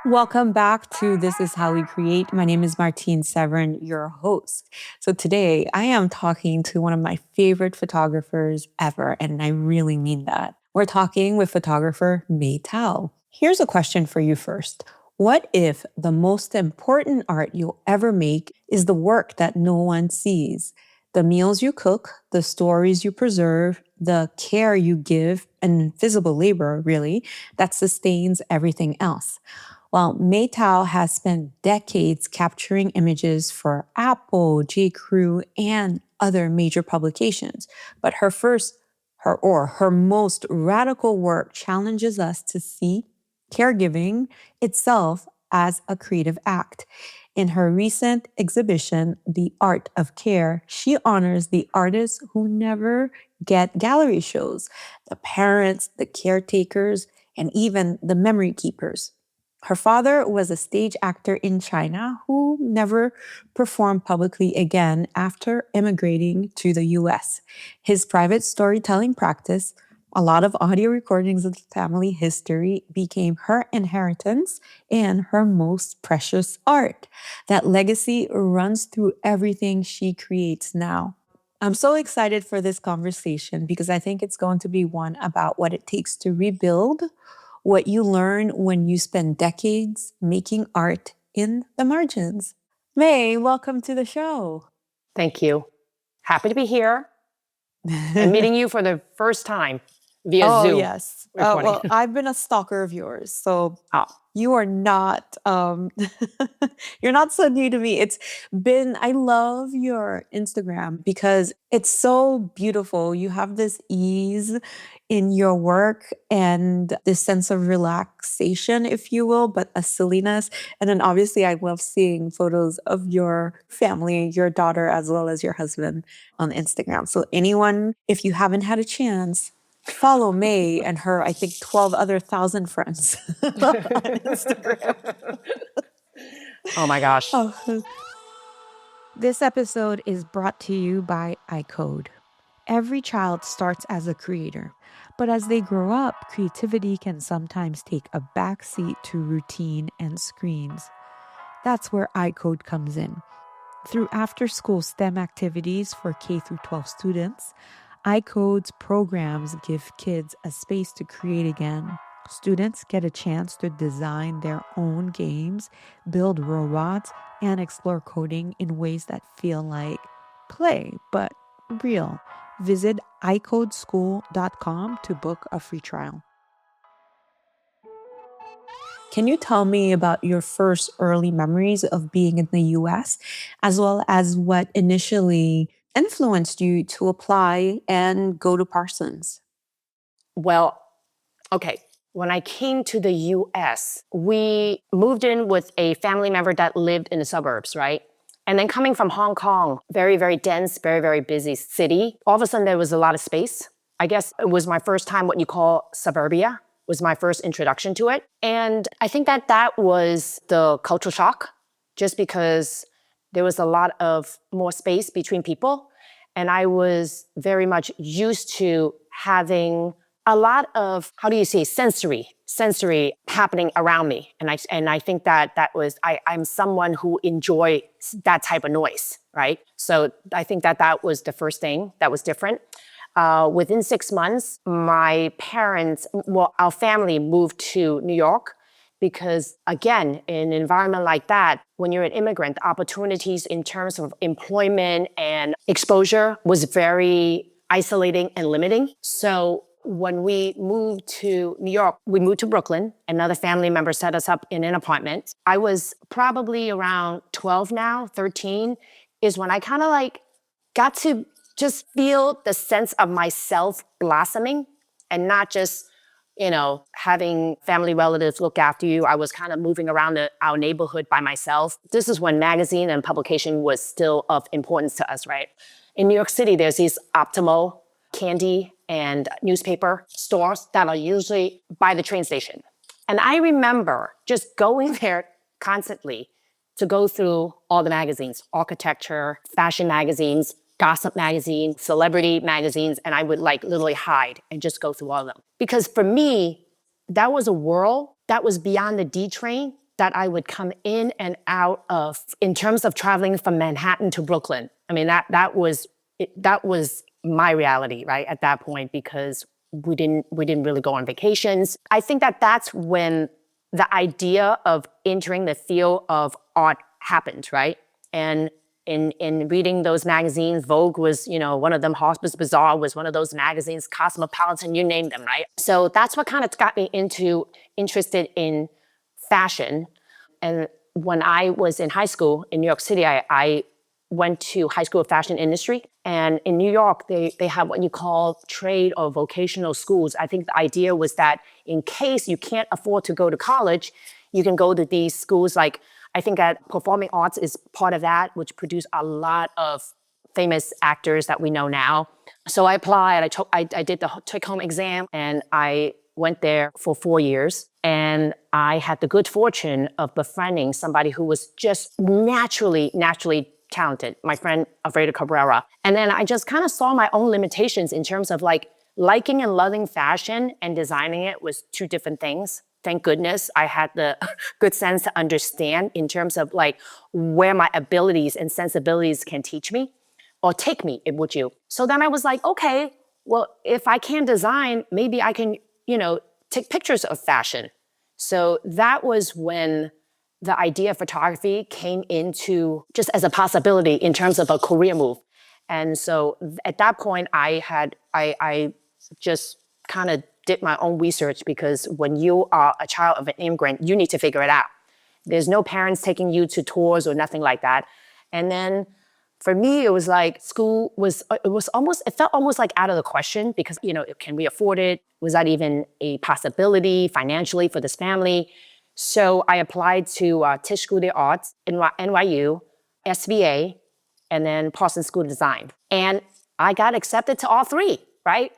Welcome back to This Is How We Create. My name is Martine Severin, your host. So today I am talking to one of my favorite photographers ever, and I really mean that. We're talking with photographer Mei Tao. Here's a question for you first. What if the most important art you'll ever make is the work that no one sees? The meals you cook, the stories you preserve, the care you give, and invisible labor, really, that sustains everything else. Well, Mei Tao has spent decades capturing images for Apple, J.Crew, and other major publications. But her most radical work challenges us to see caregiving itself as a creative act. In her recent exhibition, The Art of Care, she honors the artists who never get gallery shows, the parents, the caretakers, and even the memory keepers. Her father was a stage actor in China who never performed publicly again after immigrating to the US. His private storytelling practice, a lot of audio recordings of family history, became her inheritance and her most precious art. That legacy runs through everything she creates now. I'm so excited for this conversation because I think it's going to be one about what it takes to rebuild, what you learn when you spend decades making art in the margins. May, welcome to the show. Thank you. Happy to be here and meeting you for the first time via Zoom. Yes. Recording. Well, I've been a stalker of yours, so Oh, you are not you're not so new to me. I love your Instagram because it's so beautiful. You have this ease in your work and this sense of relaxation, if you will, but a silliness. And then obviously I love seeing photos of your family, your daughter, as well as your husband on Instagram. So anyone, if you haven't had a chance, follow May and her, I think, 12 other thousand friends on Instagram. oh my gosh. Oh. This episode is brought to you by iCode. Every child starts as a creator, but as they grow up, creativity can sometimes take a backseat to routine and screens. That's where iCode comes in. Through after-school STEM activities for K through 12 students, iCode's programs give kids a space to create again. Students get a chance to design their own games, build robots, and explore coding in ways that feel like play, but real. Visit icodeschool.com to book a free trial. Can you tell me about your first early memories of being in the US, as well as what initially influenced you to apply and go to Parsons? Well, okay. When I came to the US, we moved in with a family member that lived in the suburbs, right? And then coming from Hong Kong, very, very dense, very, very busy city, all of a sudden there was a lot of space. I guess it was my first time what you call suburbia, was my first introduction to it. And I think that was the cultural shock, just because there was a lot of more space between people. And I was very much used to having a lot of, how do you say, sensory happening around me. And I think that was, I'm someone who enjoys that type of noise, right? So I think that was the first thing that was different. Within 6 months, our family moved to New York because, again, in an environment like that, when you're an immigrant, the opportunities in terms of employment and exposure was very isolating and limiting. So when we moved to New York, we moved to Brooklyn. Another family member set us up in an apartment. I was probably around 12 now, 13, is when I kind of got to just feel the sense of myself blossoming and not just, having family relatives look after you. I was kind of moving around our neighborhood by myself. This is when magazine and publication was still of importance to us, right? In New York City, there's these Optimal, candy, and newspaper stores that are usually by the train station. And I remember just going there constantly to go through all the magazines, architecture, fashion magazines, gossip magazines, celebrity magazines, and I would literally hide and just go through all of them. Because for me, that was a world that was beyond the D train that I would come in and out of in terms of traveling from Manhattan to Brooklyn. I mean, that was my reality, right, at that point, because we didn't really go on vacations. I think that that's when the idea of entering the field of art happened, right? And in reading those magazines, Vogue was, one of them, Hospice Bazaar was one of those magazines, Cosmopolitan, you name them, right? So that's what kind of got me interested in fashion. And when I was in high school in New York City, I went to high school of fashion industry. And in New York, they have what you call trade or vocational schools. I think the idea was that in case you can't afford to go to college, you can go to these schools. Like, I think that performing arts is part of that, which produced a lot of famous actors that we know now. So I applied, I did the take-home exam, and I went there for 4 years. And I had the good fortune of befriending somebody who was just naturally talented, my friend Alfredo Cabrera. And then I just kind of saw my own limitations in terms of like liking and loving fashion and designing it was two different things. Thank goodness I had the good sense to understand in terms of like where my abilities and sensibilities can teach me or take me, would you? So then I was like, okay, well, if I can design, maybe I can, take pictures of fashion. So that was when the idea of photography came into just as a possibility in terms of a career move. And so at that point, I just kind of did my own research, because when you are a child of an immigrant, you need to figure it out. There's no parents taking you to tours or nothing like that. And then for me, it was like school it felt almost like out of the question, because, can we afford it? Was that even a possibility financially for this family? So I applied to Tisch School of Arts, NYU, SVA, and then Parsons School of Design. And I got accepted to all three, right?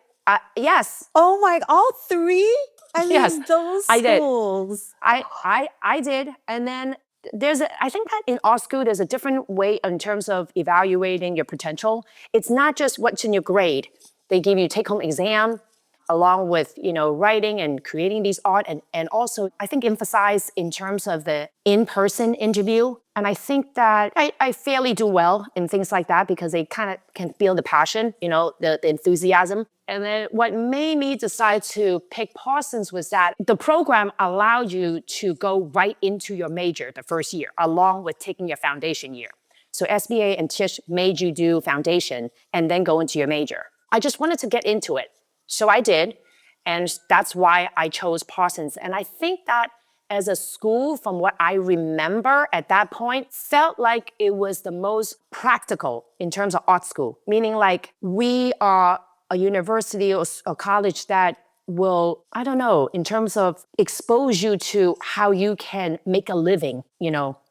Yes. Oh my, all three? I mean, Yes, those I did. schools. I did. And then I think that in art school, there's a different way in terms of evaluating your potential. It's not just what's in your grade. They give you a take-home exam along with, writing and creating these art, and also I think emphasize in terms of the in-person interview. And I think that I fairly do well in things like that, because they kind of can feel the passion, the enthusiasm. And then what made me decide to pick Parsons was that the program allowed you to go right into your major the first year, along with taking your foundation year. So SBA and Tisch made you do foundation and then go into your major. I just wanted to get into it. So I did, and that's why I chose Parsons. And I think that as a school, from what I remember at that point, felt like it was the most practical in terms of art school, meaning like we are a university or a college that will, I don't know, in terms of expose you to how you can make a living,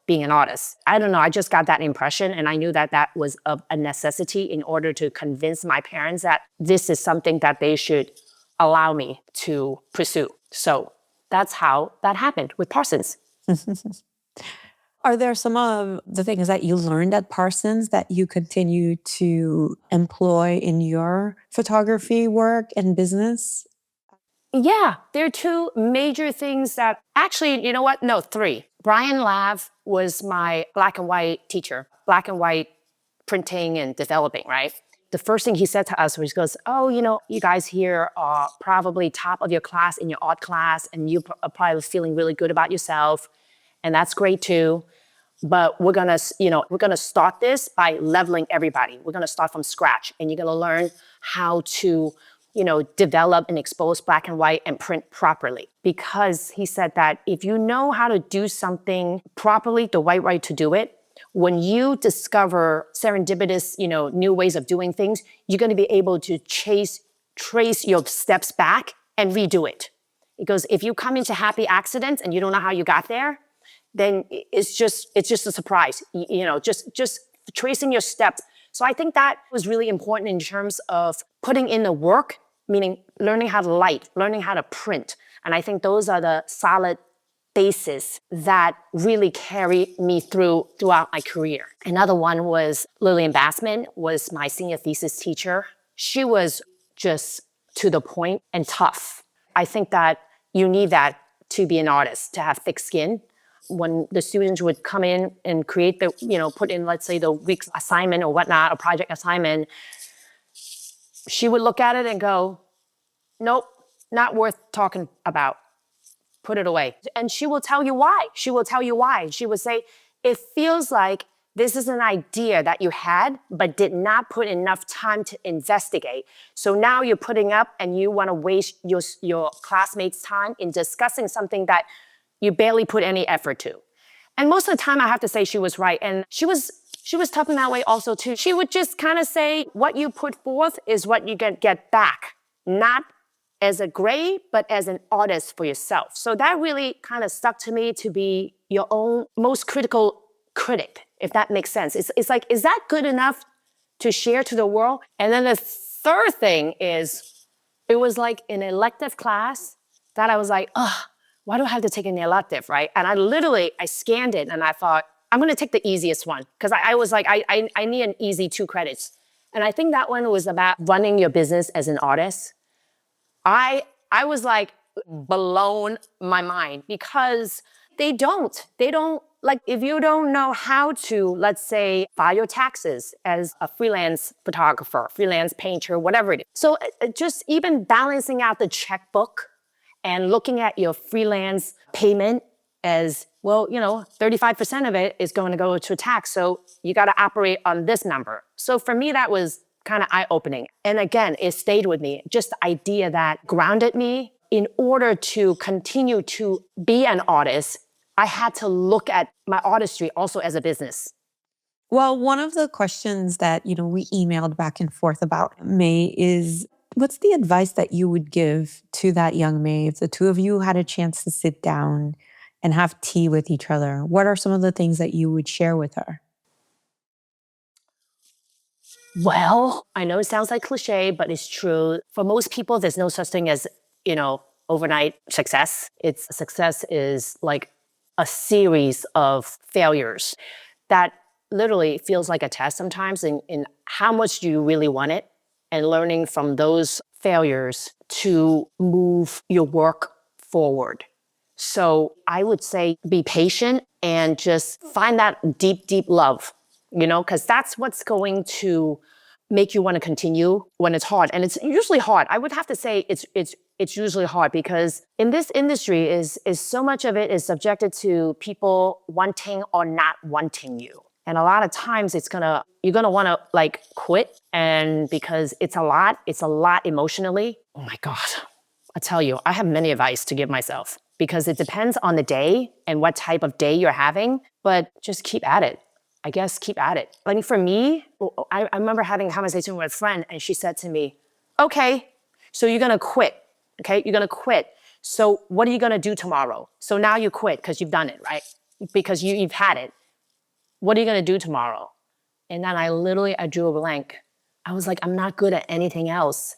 being an artist. I don't know, I just got that impression, and I knew that that was a necessity in order to convince my parents that this is something that they should allow me to pursue. So that's how that happened with Parsons. Are there some of the things that you learned at Parsons that you continue to employ in your photography work and business? Yeah, there are two major things that actually, you know what? No, three. Brian Lav was my black and white teacher, black and white printing and developing, right? The first thing he said to us was, he goes, oh, you guys here are probably top of your class in your art class, and you are probably feeling really good about yourself, and that's great too. But we're gonna start this by leveling everybody. We're gonna start from scratch, and you're gonna learn how to, develop and expose black and white and print properly. Because he said that if you know how to do something properly, the right way to do it, when you discover serendipitous, new ways of doing things, you're gonna be able to trace your steps back and redo it. Because if you come into happy accidents and you don't know how you got there, then it's just a surprise, just tracing your steps. So I think that was really important in terms of putting in the work, meaning learning how to light, learning how to print. And I think those are the solid basis that really carried me throughout my career. Another one was Lillian Bassman, was my senior thesis teacher. She was just to the point and tough. I think that you need that to be an artist, to have thick skin. when the students would come in and create the, put in, let's say, the week's assignment or whatnot, a project assignment, she would look at it and go, nope, not worth talking about. Put it away. And she will tell you why. She will tell you why. She would say, it feels like this is an idea that you had, but did not put enough time to investigate. So now you're putting up and you want to waste your classmates' time in discussing something that you barely put any effort to. And most of the time I have to say she was right. And she was tough in that way also too. She would just kind of say, what you put forth is what you get back. Not as a grade, but as an artist for yourself. So that really kind of stuck to me, to be your own most critical critic, if that makes sense. It's like, is that good enough to share to the world? And then the third thing is, it was like an elective class that I was like, why do I have to take an elective, right? And I scanned it and I thought, I'm gonna take the easiest one. Because I was like, I need an easy 2 credits. And I think that one was about running your business as an artist. I was like blown my mind, because they don't like, if you don't know how to, let's say, file your taxes as a freelance photographer, freelance painter, whatever it is. So just even balancing out the checkbook and looking at your freelance payment as, well, 35% of it is going to go to tax. So you got to operate on this number. So for me, that was kind of eye-opening. And again, it stayed with me. Just the idea that grounded me. In order to continue to be an artist, I had to look at my artistry also as a business. Well, one of the questions that, we emailed back and forth about, May, is what's the advice that you would give to that young May if the two of you had a chance to sit down and have tea with each other? What are some of the things that you would share with her? Well, I know it sounds like cliche, but it's true. For most people, there's no such thing as, overnight success. Success is like a series of failures that literally feels like a test sometimes in how much do you really want it, and learning from those failures to move your work forward. So I would say be patient and just find that deep, deep love, because that's what's going to make you want to continue when it's hard. And it's usually hard. I would have to say it's usually hard, because in this industry is so much of it is subjected to people wanting or not wanting you. And a lot of times you're gonna want to like quit, and because it's a lot emotionally. Oh my God. I tell you, I have many advice to give myself, because it depends on the day and what type of day you're having, but just keep at it. I guess keep at it. I mean, for me, I remember having a conversation with a friend, and she said to me, okay, so you're gonna quit, okay? You're gonna quit. So what are you gonna do tomorrow? So now you quit because you've done it, right? Because you've had it. What are you gonna do tomorrow? And then I drew a blank. I was like, I'm not good at anything else.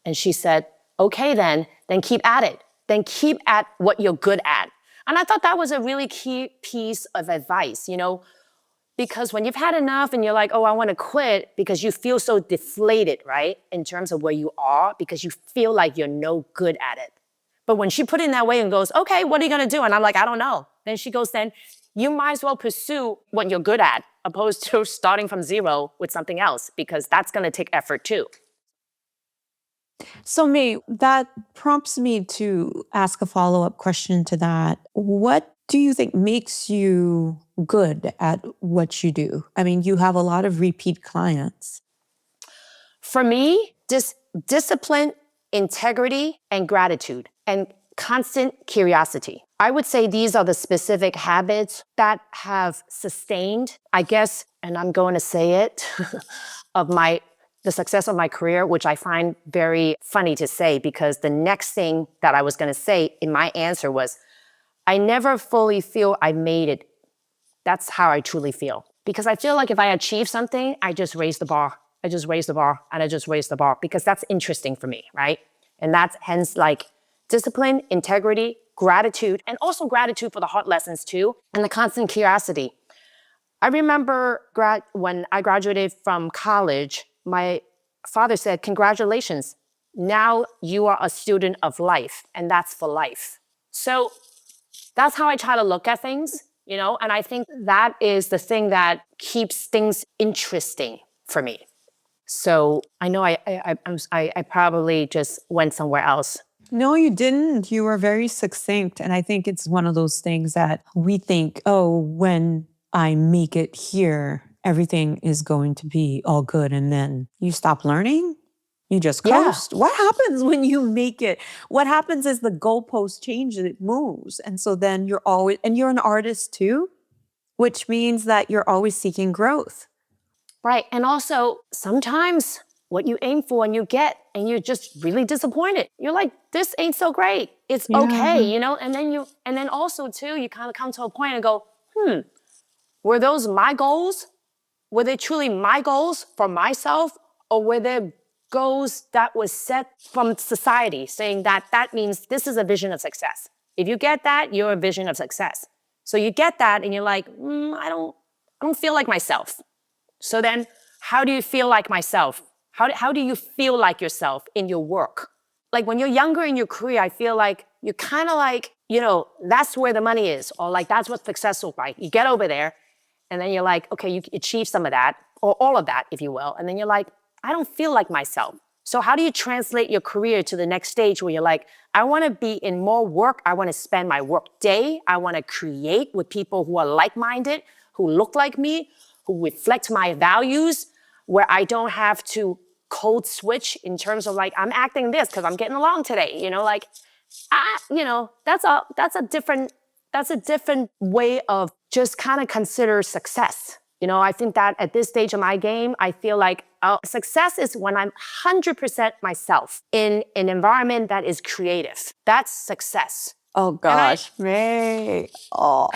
And she said, okay, then keep at it. Then keep at what you're good at. And I thought that was a really key piece of advice, because when you've had enough and you're like, oh, I want to quit, because you feel so deflated, right? In terms of where you are, because you feel like you're no good at it. But when she put it in that way and goes, okay, what are you going to do? And I'm like, I don't know. Then she goes, then you might as well pursue what you're good at, opposed to starting from zero with something else, because that's going to take effort too. So, May, that prompts me to ask a follow-up question to that. What do you think makes you good at what you do? I mean, you have a lot of repeat clients. For me, just discipline, integrity, and gratitude, and constant curiosity. I would say these are the specific habits that have sustained, I guess, and I'm going to say it, of the success of my career, which I find very funny to say, because the next thing that I was going to say in my answer was, I never fully feel I made it. That's how I truly feel. Because I feel like if I achieve something, I just raise the bar. I just raise the bar and I just raise the bar, because that's interesting for me, right? And that's hence like discipline, integrity, gratitude, and also gratitude for the hard lessons too, and the constant curiosity. I remember when I graduated from college, my father said, congratulations, now you are a student of life, and that's for life. So That's how I try to look at things, you know, and I think that is the thing that keeps things interesting for me. So I know I probably just went somewhere else. No, you didn't. You were very succinct. And I think it's one of those things that we think, oh, when I make it here, everything is going to be all good. And then you stop learning, you just Yeah. coast. What happens when you make it? What happens is the goalpost changes, it moves. And so then you're always, and you're an artist too, which means that you're always seeking growth. Right. And also, sometimes what you aim for and you get, and you're just really disappointed. You're like, this ain't so great. It's okay, Yeah. you know? And then also, too, you kind of come to a point and go, were those my goals? Were they truly my goals for myself? Or were they goals that was set from society saying that that means this is a vision of success? If you get that, you're a vision of success. So you get that and you're like, I don't feel like myself. So then, how do you feel like myself? How do you feel like yourself in your work? Like when you're younger in your career, I feel like you're kind of like, you know, that's where the money is, or like that's what success looks like. You get over there, and then you're like, okay, you achieve some of that, or all of that, if you will. And then you're like, I don't feel like myself. So how do you translate your career to the next stage where you're like, I want to be in more work. I want to spend my work day. I want to create with people who are like-minded, who look like me, who reflect my values, where I don't have to code switch in terms of like, I'm acting this because I'm getting along today, you know, like, that's a different way of just kind of consider success. You know, I think that at this stage of my game, I feel like success is when I'm 100% myself in an environment that is creative. That's success. Oh gosh, May. Oh.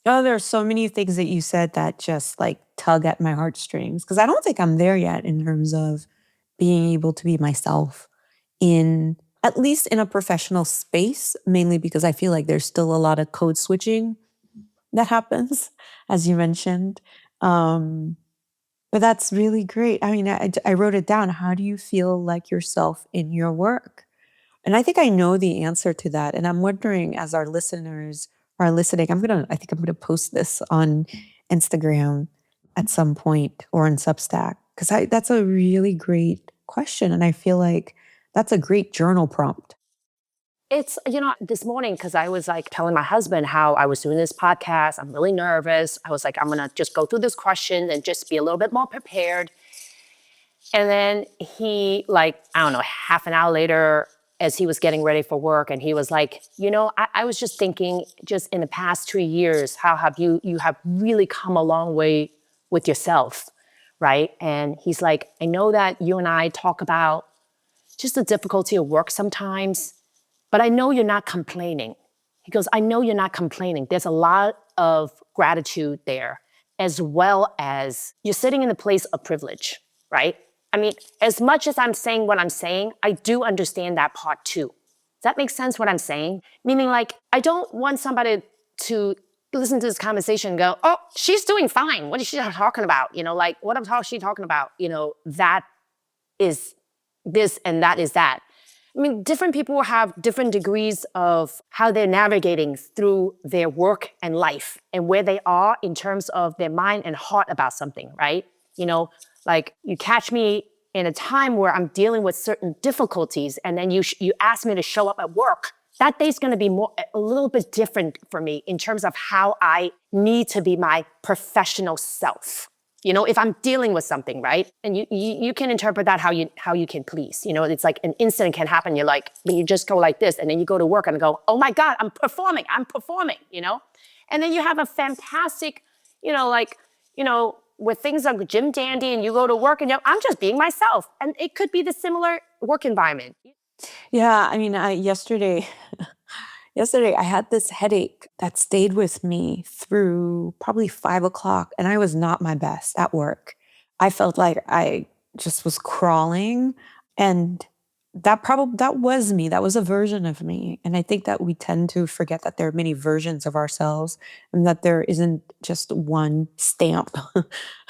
Oh, there are so many things that you said that just like tug at my heartstrings because I don't think I'm there yet in terms of being able to be myself in at least in a professional space, mainly because I feel like there's still a lot of code switching that happens, as you mentioned. Um, but that's really great. I mean, I wrote it down. How do you feel like yourself in your work? And I think I know the answer to that. And I'm wondering, as our listeners are listening, I think I'm gonna post this on Instagram at some point or on Substack. Because that's a really great question. And I feel like that's a great journal prompt. It's, you know, this morning, because I was like telling my husband how I was doing this podcast, I'm really nervous. I was like, I'm going to just go through this question and just be a little bit more prepared. And then he, like, I don't know, half an hour later, as he was getting ready for work, and he was like, you know, I was just thinking, just in the past 2 years, how have you have really come a long way with yourself, right? And he's like, I know that you and I talk about just the difficulty of work sometimes, but I know you're not complaining. He goes, I know you're not complaining. There's a lot of gratitude there, as well as you're sitting in a place of privilege, right? I mean, as much as I'm saying what I'm saying, I do understand that part too. Does that make sense what I'm saying? Meaning, like, I don't want somebody to listen to this conversation and go, oh, she's doing fine. What is she talking about? You know, like, what am she talking about? You know, that is this and that is that. I mean, different people have different degrees of how they're navigating through their work and life and where they are in terms of their mind and heart about something, right? You know, like you catch me in a time where I'm dealing with certain difficulties and then you ask me to show up at work. That day's going to be a little bit different for me in terms of how I need to be my professional self. You know, if I'm dealing with something, right? And you can interpret that how you can please. You know, it's like an incident can happen. You're like, but you just go like this, and then you go to work and go, oh my God, I'm performing, you know? And then you have a fantastic, you know, like, you know, where things are Jim Dandy and you go to work and I'm just being myself. And it could be the similar work environment. Yeah, I mean, yesterday I had this headache that stayed with me through probably 5 o'clock, and I was not my best at work. I felt like I just was crawling, and that was me. That was a version of me. And I think that we tend to forget that there are many versions of ourselves and that there isn't just one stamp.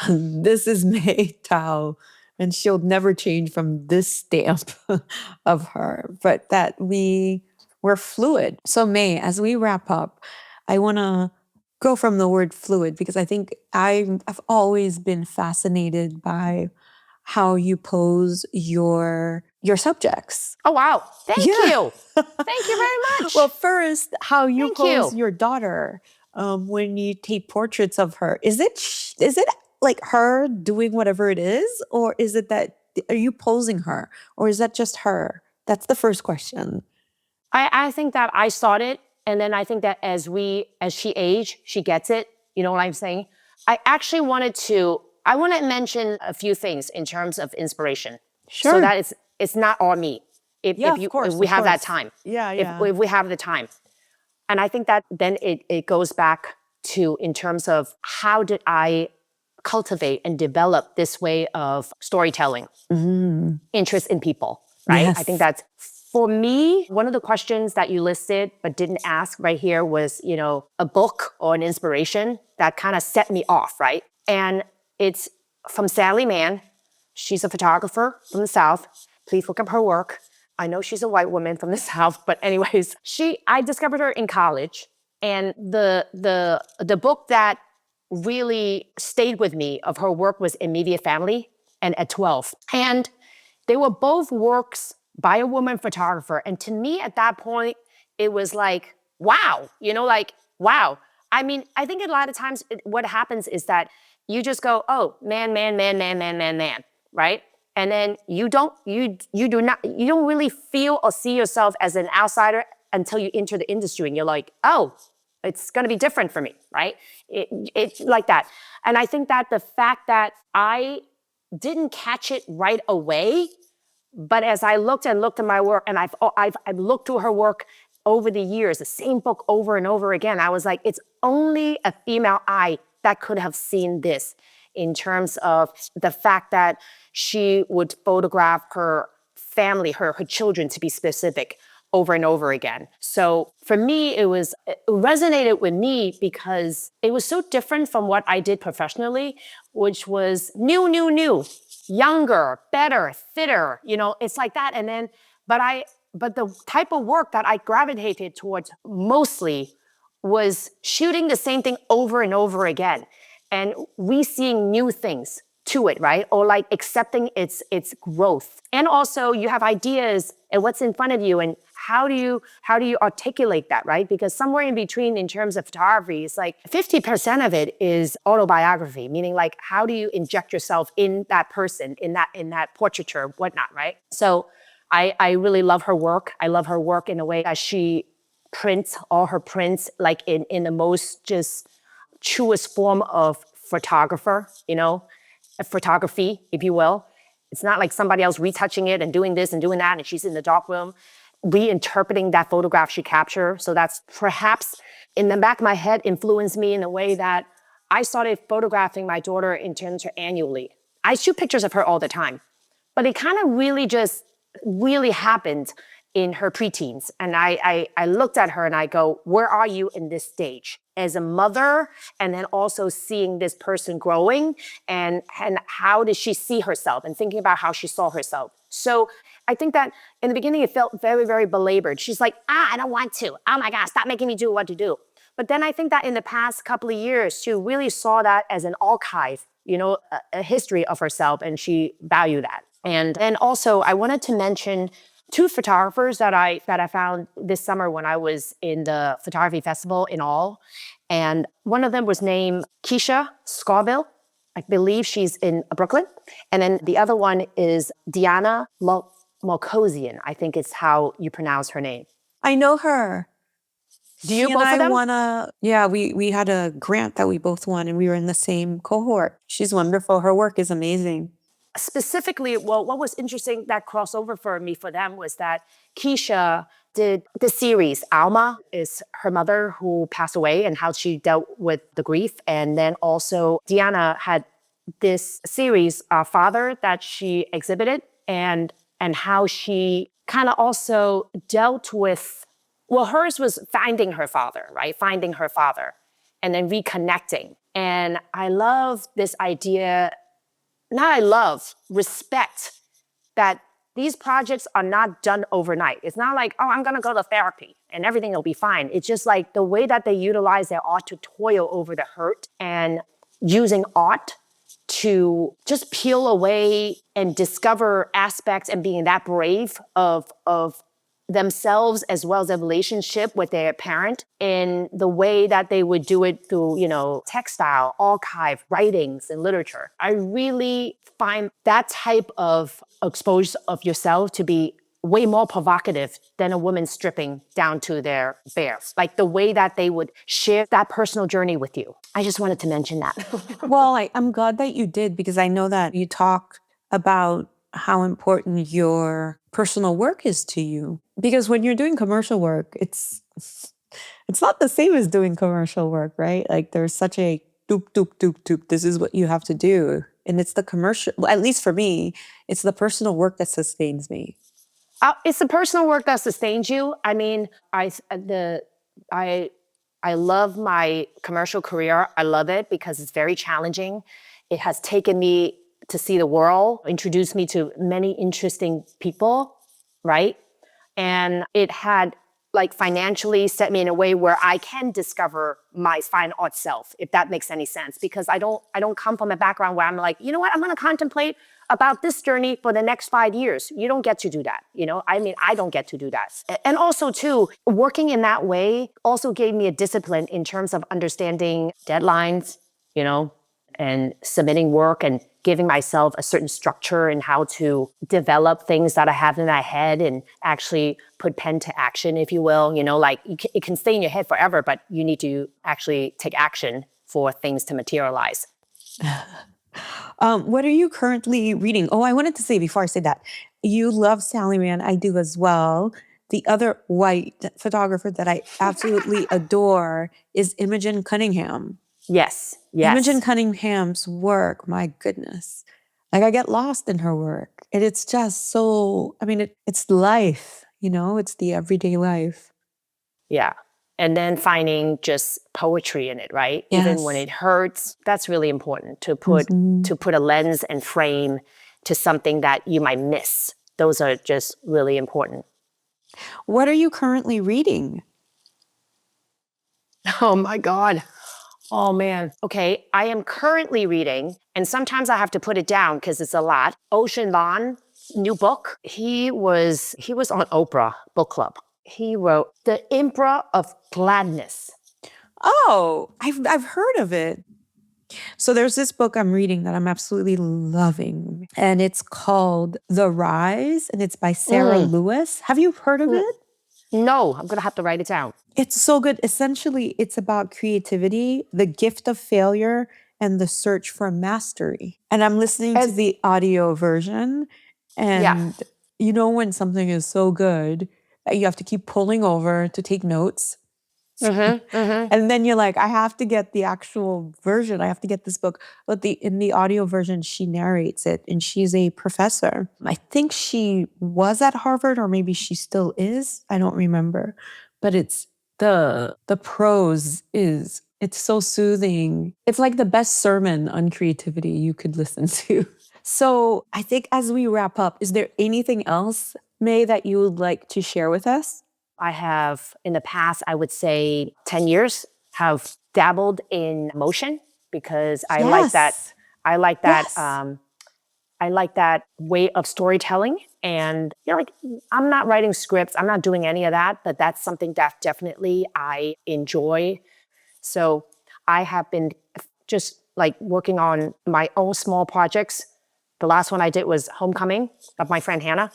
This is Mei Tao, and she'll never change from this stamp of her. But that we're fluid. So May, as we wrap up, I want to go from the word fluid because I think I've always been fascinated by how you pose your subjects. Oh, wow. Thank Yeah. you. Thank you very much. Well, first, how you Thank pose you. your daughter when you take portraits of her. Is it like her doing whatever it is, or is it that are you posing her, or is that just her? That's the first question. I think that I started, and then I think that as she aged, she gets it. You know what I'm saying? I want to mention a few things in terms of inspiration, so Sure. that it's not all me. Yeah, If of we have that course. time, Yeah, if yeah. if we have the time, and I think that then it goes back to in terms of how did I cultivate and develop this way of storytelling, Mm. interest in people, right? I think Yes. that's for me, one of the questions that you listed but didn't ask right here was, a book or an inspiration that kind of set me off, right? And it's from Sally Mann. She's a photographer from the South. Please look up her work. I know she's a white woman from the South, but anyways, I discovered her in college. And the book that really stayed with me of her work was Immediate Family and At 12. And they were both works by a woman photographer. And to me at that point, it was like, wow, wow. I mean, I think a lot of times what happens is that you just go, oh, man, man, man, man, man, man, man, right? And then you don't really feel or see yourself as an outsider until you enter the industry and you're like, oh, it's going to be different for me, right? It's like that. And I think that the fact that I didn't catch it right away, but as I looked and looked at my work, and I've looked through her work over the years, the same book over and over again, I was like, it's only a female eye that could have seen this in terms of the fact that she would photograph her family, her children to be specific, over and over again. So for me, it resonated with me because it was so different from what I did professionally, which was new, younger, better, fitter, it's like that. And then, but the type of work that I gravitated towards mostly was shooting the same thing over and over again and seeing new things to it, right? Or like accepting its growth. And also you have ideas and what's in front of you and how do you articulate that, right? Because somewhere in between in terms of photography, it's like 50% of it is autobiography, meaning like how do you inject yourself in that person, in that portraiture, whatnot, right? So I really love her work. I love her work in a way that she prints all her prints like in the most just truest form of photographer, photography, if you will. It's not like somebody else retouching it and doing this and doing that, and she's in the darkroom reinterpreting that photograph she captured. So that's perhaps in the back of my head influenced me in a way that I started photographing my daughter in terms of annually. I shoot pictures of her all the time, but it kind of really happened in her preteens. And I looked at her and I go, where are you in this stage? As a mother, and then also seeing this person growing and how did she see herself and thinking about how she saw herself. So I think that in the beginning, it felt very, very belabored. She's like, I don't want to. Oh my God, stop making me do what to do. But then I think that in the past couple of years, she really saw that as an archive, a history of herself, and she valued that. And then also I wanted to mention two photographers that I found this summer when I was in the photography festival in All. And one of them was named Keisha Scoville. I believe she's in Brooklyn. And then the other one is Diana Malkosian. I think it's how you pronounce her name. I know her. Do you She and both of I them? won we had a grant that we both won and we were in the same cohort. She's wonderful. Her work is amazing. Specifically, well, what was interesting that crossover for them was that Keisha did the series. Alma is her mother who passed away and how she dealt with the grief. And then also Diana had this series, Father, that she exhibited and how she kind of also dealt with, well, hers was finding her father, right? Finding her father and then reconnecting. And I love this idea, not I love, respect that these projects are not done overnight. It's not like, oh, I'm going to go to therapy and everything will be fine. It's just like the way that they utilize their art to toil over the hurt and using art to just peel away and discover aspects and being that brave of themselves as well as their relationship with their parent in the way that they would do it through, textile, archive, writings, and literature. I really find that type of exposure of yourself to be way more provocative than a woman stripping down to their bare. Like the way that they would share that personal journey with you. I just wanted to mention that. Well, I'm glad that you did because I know that you talk about how important your personal work is to you. Because when you're doing commercial work, it's not the same as doing commercial work, right? Like there's such a doop, doop, doop, doop. This is what you have to do. And it's the commercial, well, at least for me, it's the personal work that sustains me. It's the personal work that sustains you. I mean, I love my commercial career. I love it because it's very challenging. It has taken me to see the world, introduced me to many interesting people, right? And it had like financially set me in a way where I can discover my fine art self, if that makes any sense. Because I don't come from a background where I'm like, you know what, I'm gonna contemplate about this journey for the next 5 years. You don't get to do that, I mean, I don't get to do that. And also too, working in that way also gave me a discipline in terms of understanding deadlines, and submitting work and giving myself a certain structure and how to develop things that I have in my head and actually put pen to action, if you will. Like it can stay in your head forever, but you need to actually take action for things to materialize. What are you currently reading? Oh, I wanted to say before I say that, you love Sally Mann. I do as well. The other white photographer that I absolutely adore is Imogen Cunningham. Yes. Imogen Cunningham's work, my goodness. Like I get lost in her work. And it's just so, I mean, it's life, it's the everyday life. Yeah. And then finding just poetry in it, right? Yes. Even when it hurts, that's really important to put a lens and frame to something that you might miss. Those are just really important. What are you currently reading? Oh my God. Oh man. Okay, I am currently reading, and sometimes I have to put it down because it's a lot. Ocean Vuong, new book. He was on Oprah Book Club. He wrote The Emperor of Gladness. Oh, I've heard of it. So there's this book I'm reading that I'm absolutely loving, and it's called The Rise, and it's by Sarah Lewis. Have you heard of it? No, I'm gonna have to write it down. It's so good. Essentially, it's about creativity, the gift of failure, and the search for mastery. And I'm listening to the audio version, and when something is so good that you have to keep pulling over to take notes. And then you're like, I have to get the actual version. I have to get this book. But in the audio version, she narrates it, and she's a professor. I think she was at Harvard, or maybe she still is. I don't remember. But it's the prose it's so soothing. It's like the best sermon on creativity you could listen to. So I think as we wrap up, is there anything else, Mei, that you would like to share with us? I have, in the past, I would say 10 years, have dabbled in motion because I like that. I like that. I like that way of storytelling. And I'm not writing scripts. I'm not doing any of that, but that's something that definitely I enjoy. So I have been just working on my own small projects. The last one I did was Homecoming of my friend Hannah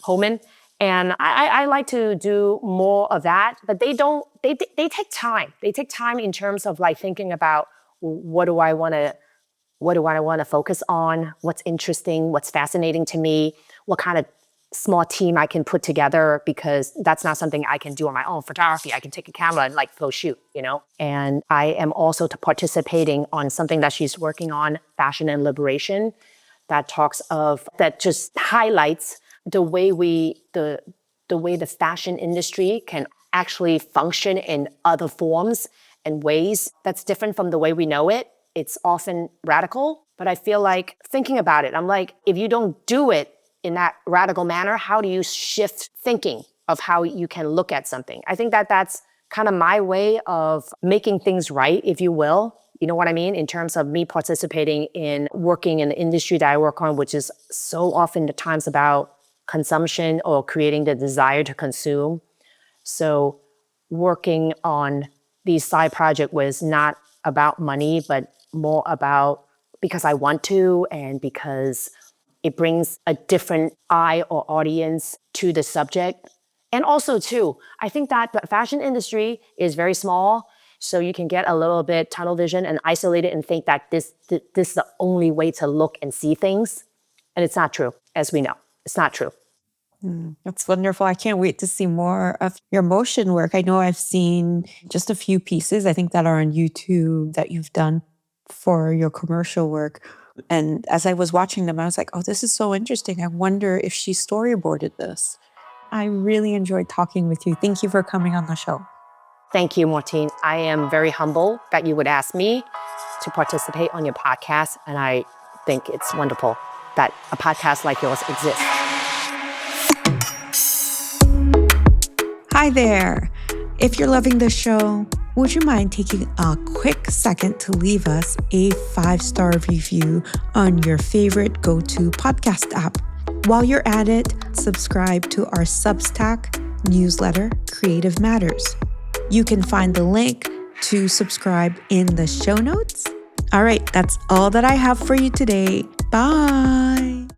Holman. And I like to do more of that, but they take time. They take time in terms of thinking about what do I want to focus on, what's interesting, what's fascinating to me, what kind of small team I can put together, because that's not something I can do on my own. Photography, I can take a camera and go shoot, And I am also participating on something that she's working on, Fashion and Liberation, that just highlights the way the fashion industry can actually function in other forms and ways that's different from the way we know it. It's often radical, but I feel like thinking about it, I'm like, if you don't do it, in that radical manner, how do you shift thinking of how you can look at something? I think that that's kind of my way of making things right, if you will. You know what I mean? In terms of me participating in working in the industry that I work on, which is so often the times about consumption or creating the desire to consume. So working on these side projects was not about money, but more about because I want to and because it brings a different eye or audience to the subject. And also too, I think that the fashion industry is very small. So you can get a little bit tunnel vision and isolate it and think that this is the only way to look and see things. And it's not true, as we know. It's not true. That's wonderful. I can't wait to see more of your motion work. I know I've seen just a few pieces, I think, that are on YouTube that you've done for your commercial work. And as I was watching them, I was like, oh, this is so interesting. I wonder if she storyboarded this. I really enjoyed talking with you. Thank you for coming on the show. Thank you, Martine. I am very humble that you would ask me to participate on your podcast. And I think it's wonderful that a podcast like yours exists. Hi there. If you're loving the show, would you mind taking a quick second to leave us a 5-star review on your favorite go-to podcast app? While you're at it, subscribe to our Substack newsletter, Creative Matters. You can find the link to subscribe in the show notes. All right, that's all that I have for you today. Bye.